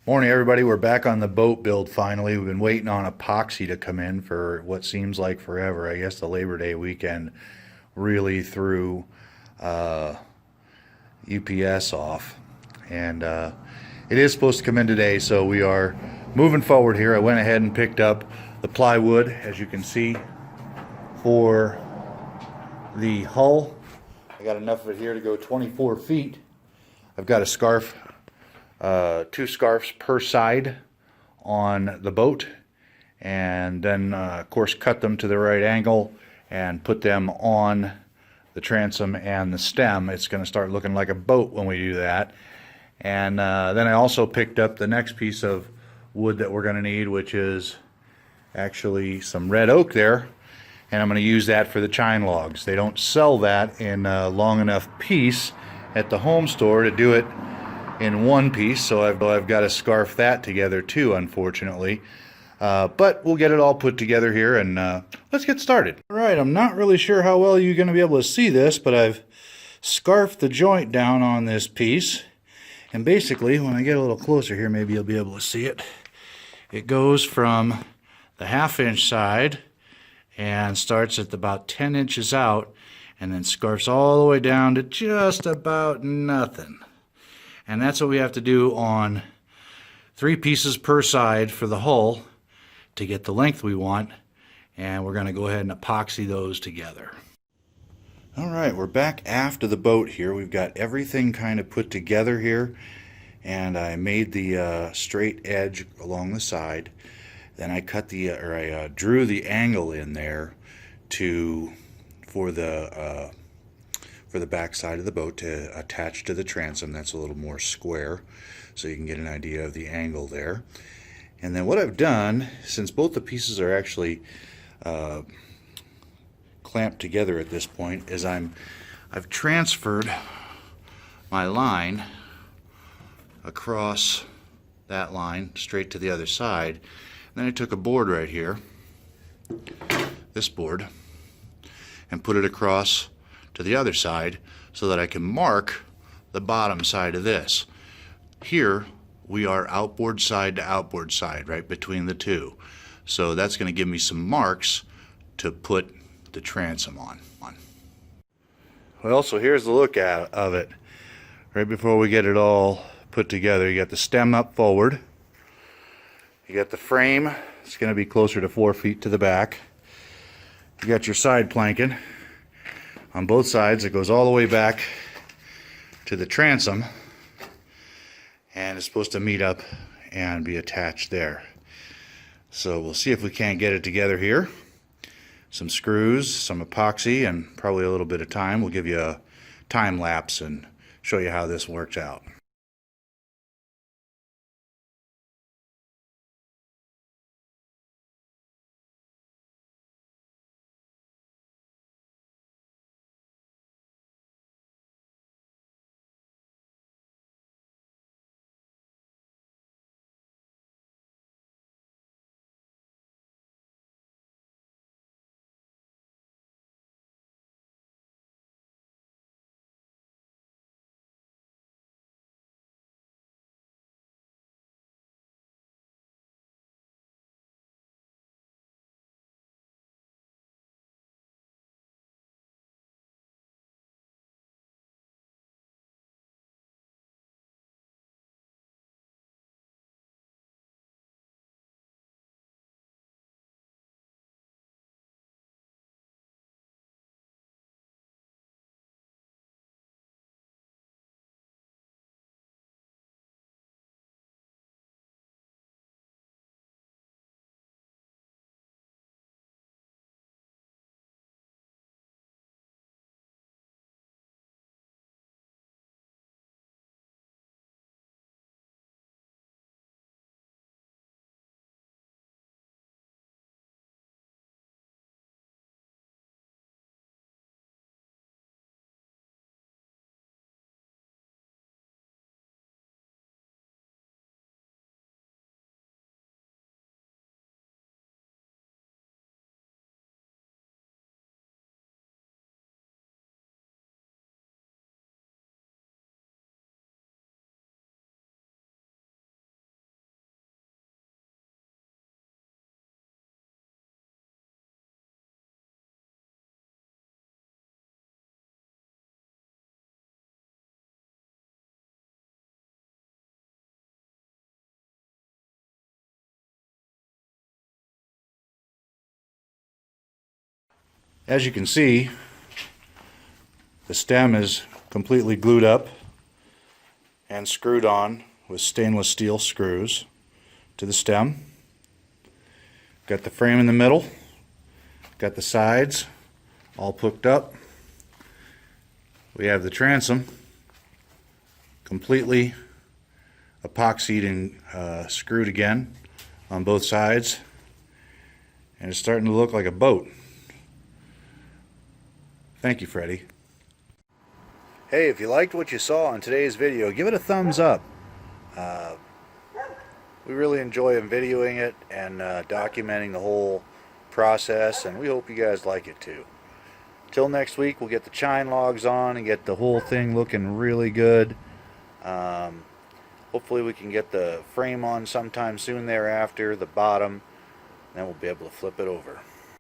Morning, everybody. We're back on the boat build finally. We've been waiting on epoxy to come in for what seems like forever. I guess the Labor Day weekend really threw UPS off. And it is supposed to come in today, so we are moving forward here. I went ahead and picked up the plywood, as you can see, for the hull. I got enough of it here to go 24 feet. I've got a scarf, two scarves per side on the boat, and then of course cut them to the right angle and put them on the transom and the stem. It's going to start looking like a boat when we do that. And then I also picked up the next piece of wood that we're going to need, which is actually some red oak there, and I'm going to use that for the chine logs. They don't sell that in a long enough piece at the home store to do it in one piece, so I've got to scarf that together too, unfortunately. But we'll get it all put together here, and let's get started. All right, I'm not really sure how well you're going to be able to see this, but I've scarfed the joint down on this piece. And basically, when I get a little closer here, maybe you'll be able to see it. It goes from the 1/2 inch side and starts at about 10 inches out, and then scarfs all the way down to just about nothing. And that's what we have to do on 3 pieces per side for the hull to get the length we want. And we're going to go ahead and epoxy those together. All right, we're back after the boat here. We've got everything kind of put together here. And I made the straight edge along the side. Then I cut I drew the angle in there for the back side of the boat to attach to the transom. That's a little more square, so you can get an idea of the angle there. And then what I've done, since both the pieces are actually clamped together at this point, is I've transferred my line across that line straight to the other side. And then I took a board right here, this board, and put it across to the other side so that I can mark the bottom side of this. Here we are outboard side to outboard side, right between the two. So that's going to give me some marks to put the transom on. Well, so here's the look of it. Right before we get it all put together, you got the stem up forward. You got the frame. It's going to be closer to 4 feet to the back. You got your side planking on both sides. It goes all the way back to the transom, and it's supposed to meet up and be attached there. So we'll see if we can't get it together here. Some screws, some epoxy, and probably a little bit of time. We'll give you a time lapse and show you how this works out. As you can see, the stem is completely glued up and screwed on with stainless steel screws to the stem. Got the frame in the middle, got the sides all hooked up. We have the transom completely epoxied and screwed again on both sides, and it's starting to look like a boat. Thank you, Freddie. Hey, if you liked what you saw in today's video, give it a thumbs up. We really enjoy videoing it and documenting the whole process, and we hope you guys like it too. Till next week, we'll get the chine logs on and get the whole thing looking really good. Hopefully we can get the frame on sometime soon thereafter, the bottom, and then we'll be able to flip it over.